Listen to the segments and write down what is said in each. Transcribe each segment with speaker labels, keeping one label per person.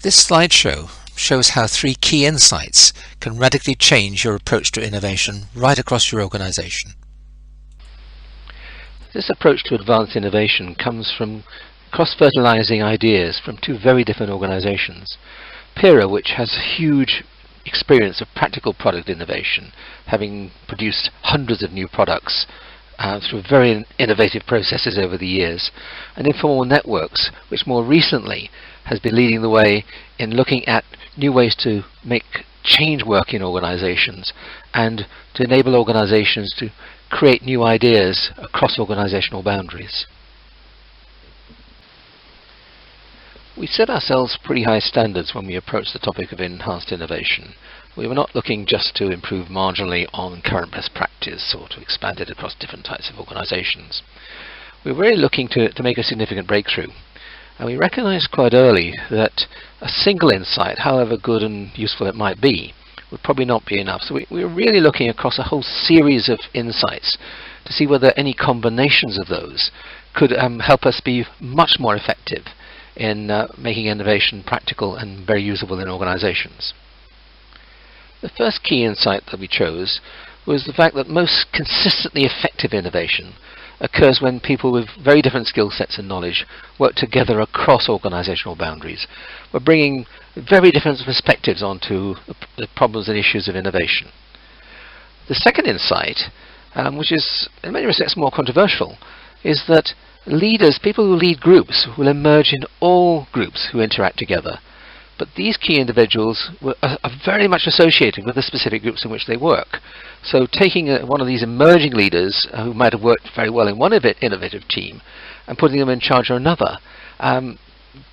Speaker 1: This slideshow shows how 3 key insights can radically change your approach to innovation right across your organization.
Speaker 2: This approach to advanced innovation comes from cross-fertilizing ideas from 2 very different organizations. Pira, which has huge experience of practical product innovation, having produced hundreds of new products through very innovative processes over the years, and Informal Networks, which more recently has been leading the way in looking at new ways to make change work in organizations and to enable organizations to create new ideas across organizational boundaries. We set ourselves pretty high standards when we approach the topic of enhanced innovation. We were not looking just to improve marginally on current best practice or to expand it across different types of organizations. We were really looking to make a significant breakthrough. And we recognized quite early that a single insight, however good and useful it might be, would probably not be enough. So we were really looking across a whole series of insights to see whether any combinations of those could help us be much more effective in making innovation practical and very usable in organizations. The first key insight that we chose was the fact that most consistently effective innovation occurs when people with very different skill sets and knowledge work together across organizational boundaries. We're bringing very different perspectives onto the problems and issues of innovation. The second insight, which is in many respects more controversial, is that leaders, people who lead groups, will emerge in all groups who interact together. But these key individuals are very much associated with the specific groups in which they work. So taking one of these emerging leaders who might have worked very well in one innovative team and putting them in charge of another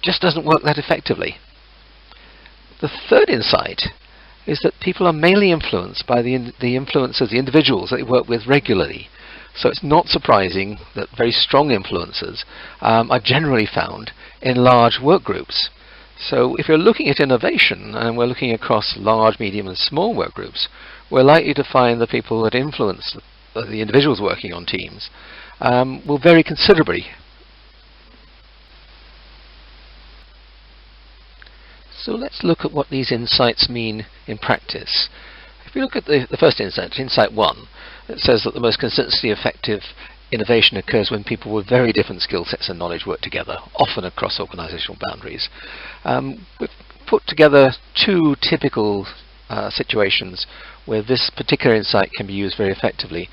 Speaker 2: just doesn't work that effectively. The third insight is that people are mainly influenced by the influencers, the individuals that they work with regularly. So it's not surprising that very strong influencers are generally found in large work groups. So if you're looking at innovation, and we're looking across large, medium and small work groups, we're likely to find the people that influence the individuals working on teams will vary considerably. So let's look at what these insights mean in practice. If we look at the first insight, insight 1, it says that the most consistently effective innovation occurs when people with very different skill sets and knowledge work together, often across organizational boundaries. We've put together 2 typical situations where this particular insight can be used very effectively.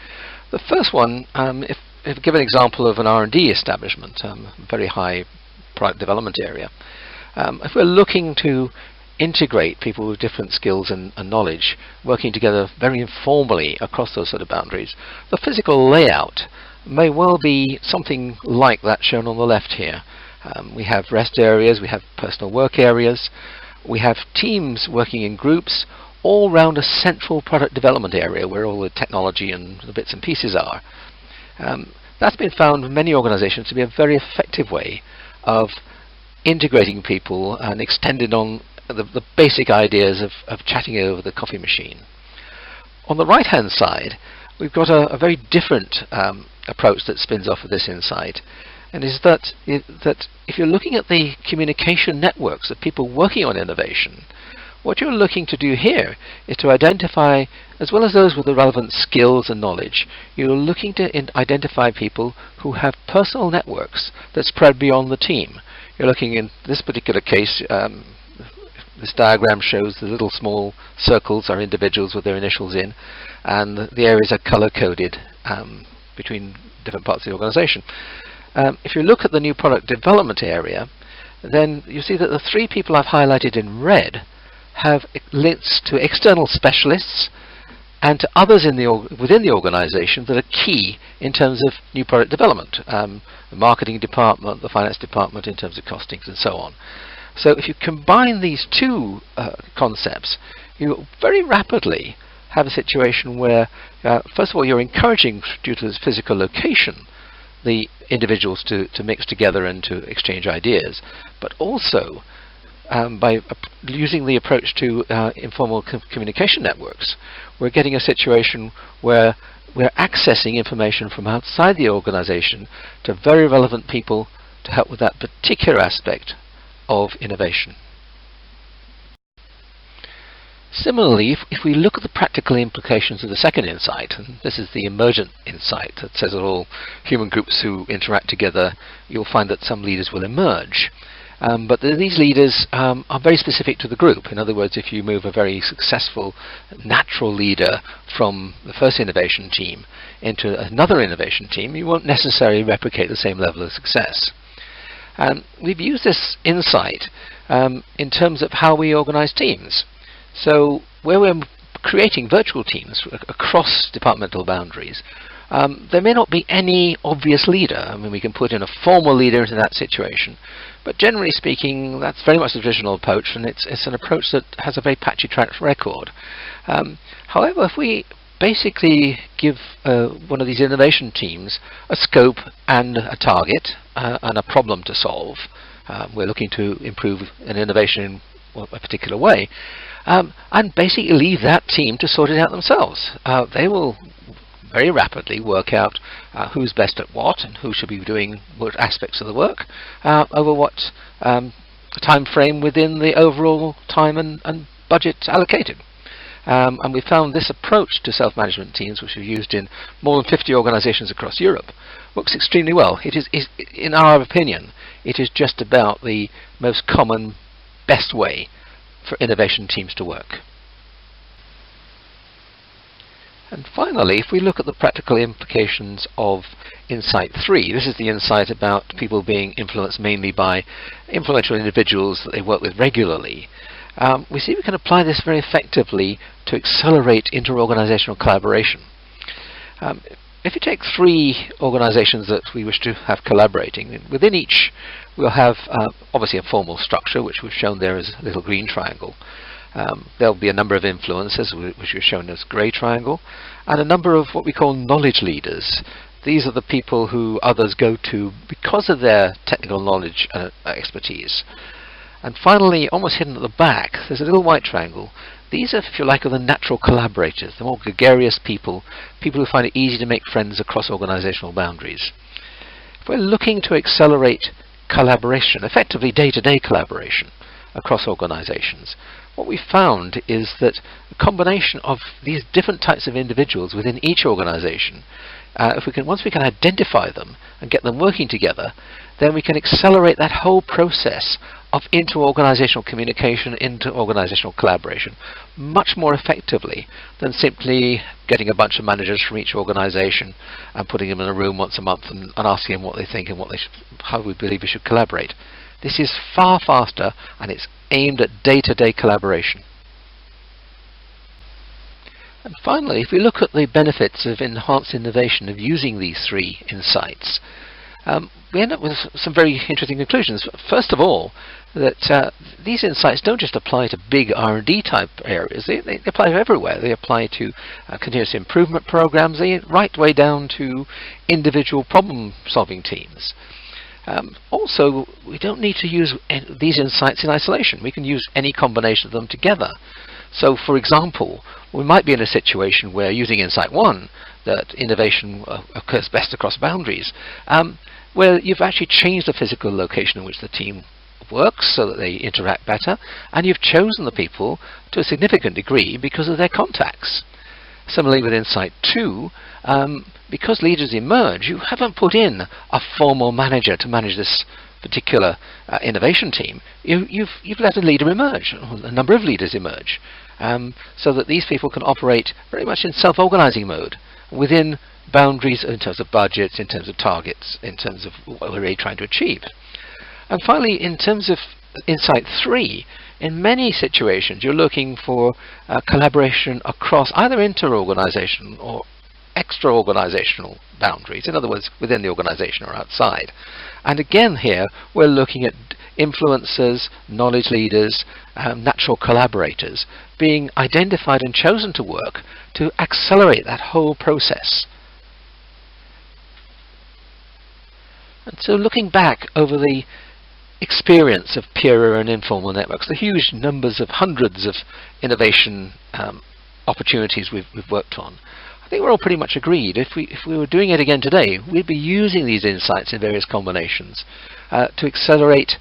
Speaker 2: The first one, if we give an example of an R&D establishment, very high product development area, if we're looking to integrate people with different skills and knowledge working together very informally across those sort of boundaries, the physical layout may well be something like that shown on the left here. We have rest areas, we have personal work areas, we have teams working in groups all around a central product development area where all the technology and the bits and pieces are. That's been found in many organizations to be a very effective way of integrating people and extended on the basic ideas of chatting over the coffee machine. On the right hand side, we've got a very different approach that spins off of this insight, and is that if you're looking at the communication networks of people working on innovation, what you're looking to do here is to identify, as well as those with the relevant skills and knowledge, you're looking to identify people who have personal networks that spread beyond the team. You're looking, in this particular case, this diagram shows the little small circles are individuals with their initials in, and the areas are color-coded between different parts of the organization. If you look at the new product development area, then you see that the 3 people I've highlighted in red have links to external specialists and to others within the organization that are key in terms of new product development, the marketing department, the finance department in terms of costings and so on. So if you combine these 2 concepts, you very rapidly have a situation where, first of all, you're encouraging, due to this physical location, the individuals to mix together and to exchange ideas, but also by using the approach to informal communication networks, we're getting a situation where we're accessing information from outside the organization to very relevant people to help with that particular aspect of innovation. Similarly, if we look at the practical implications of the second insight, and this is the emergent insight that says that all human groups who interact together, you'll find that some leaders will emerge. But these leaders are very specific to the group. In other words, if you move a very successful natural leader from the first innovation team into another innovation team, you won't necessarily replicate the same level of success. We've used this insight in terms of how we organize teams. So where we're creating virtual teams across departmental boundaries, there may not be any obvious leader. I mean, we can put in a formal leader into that situation, but generally speaking, that's very much the traditional approach, and it's an approach that has a very patchy track record. However, if we basically give one of these innovation teams a scope and a target and a problem to solve, we're looking to improve an innovation in a particular way, and basically leave that team to sort it out themselves. They will very rapidly work out who's best at what and who should be doing what aspects of the work over what time frame within the overall time and budget allocated. And we found this approach to self-management teams, which we've used in more than 50 organizations across Europe, works extremely well. It is, in our opinion, it is just about the most common, best way for innovation teams to work. And finally, if we look at the practical implications of Insight 3, this is the insight about people being influenced mainly by influential individuals that they work with regularly. We see we can apply this very effectively to accelerate inter-organizational collaboration. If you take 3 organizations that we wish to have collaborating, within each we'll have obviously a formal structure, which we've shown there as a little green triangle. There'll be a number of influencers, which are shown as grey triangle, and a number of what we call knowledge leaders. These are the people who others go to because of their technical knowledge and expertise. And finally, almost hidden at the back, there's a little white triangle. These are, if you like, are the natural collaborators, the more gregarious people, people who find it easy to make friends across organizational boundaries. If we're looking to accelerate collaboration, effectively day-to-day collaboration across organizations, what we found is that a combination of these different types of individuals within each organization, once we can identify them and get them working together, then we can accelerate that whole process of inter-organizational communication, inter-organizational collaboration much more effectively than simply getting a bunch of managers from each organization and putting them in a room once a month and asking them what they think and how we believe we should collaborate. This is far faster, and it's aimed at day-to-day collaboration. And finally, if we look at the benefits of enhanced innovation of using these 3 insights, we end up with some very interesting conclusions. First of all, that these insights don't just apply to big R&D type areas. They apply to everywhere. They apply to continuous improvement programs, right way down to individual problem-solving teams. Also, we don't need to use these insights in isolation. We can use any combination of them together. So, for example, we might be in a situation where, using Insight 1, that innovation occurs best across boundaries, where you've actually changed the physical location in which the team works so that they interact better, and you've chosen the people to a significant degree because of their contacts. Similarly with Insight 2, because leaders emerge, you haven't put in a formal manager to manage this particular innovation team. You've let a leader emerge, a number of leaders emerge, so that these people can operate very much in self-organizing mode within boundaries in terms of budgets, in terms of targets, in terms of what we're really trying to achieve. And finally, in terms of Insight 3, in many situations you're looking for collaboration across either inter-organizational or extra-organizational boundaries, in other words, within the organization or outside. And again here, we're looking at influencers, knowledge leaders, natural collaborators being identified and chosen to work to accelerate that whole process. And so looking back over the experience of peer and informal networks, the huge numbers of hundreds of innovation opportunities we've worked on, I think we're all pretty much agreed. If we were doing it again today, we'd be using these insights in various combinations to accelerate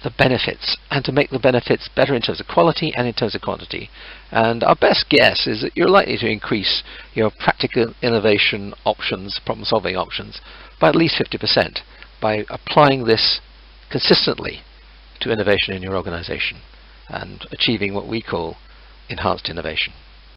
Speaker 2: the benefits, and to make the benefits better in terms of quality and in terms of quantity. And our best guess is that you're likely to increase your practical innovation options, problem-solving options, by at least 50% by applying this consistently to innovation in your organization and achieving what we call enhanced innovation.